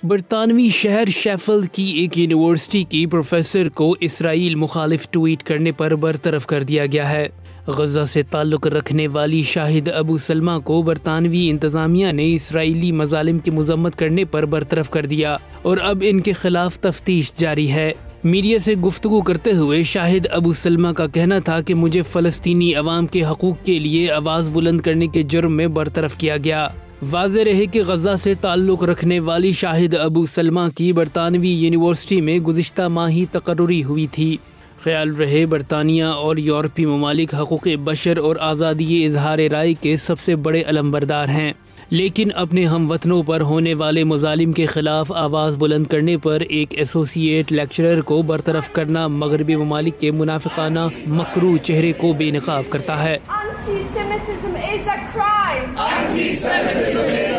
برطانوی شہر شیفیلڈ کی ایک یونیورسٹی کی پروفیسر کو اسرائیل مخالف ٹویٹ کرنے پر برطرف کر دیا گیا ہے۔ غزہ سے تعلق رکھنے والی شاہد ابو سلمہ کو برطانوی انتظامیہ نے اسرائیلی مظالم کی مذمت کرنے پر برطرف کر دیا اور اب ان کے خلاف تفتیش جاری ہے۔ میڈیا سے گفتگو کرتے ہوئے شاہد ابو سلمہ کا کہنا تھا کہ مجھے فلسطینی عوام کے حقوق کے لیے آواز بلند کرنے کے جرم میں برطرف کیا گیا۔ واضح رہے کہ غزہ سے تعلق رکھنے والی شاہد ابو سلمہ کی برطانوی یونیورسٹی میں گزشتہ ماہ ہی تقرری ہوئی تھی۔ خیال رہے برطانیہ اور یورپی ممالک حقوق بشر اور آزادی اظہار رائے کے سب سے بڑے علمبردار ہیں، لیکن اپنے ہم وطنوں پر ہونے والے مظالم کے خلاف آواز بلند کرنے پر ایک ایسوسی ایٹ لیکچرر کو برطرف کرنا مغربی ممالک کے منافقانہ مکروہ چہرے کو بے نقاب کرتا ہے۔ Anti-Semitism is a crime. Anti-Semitism is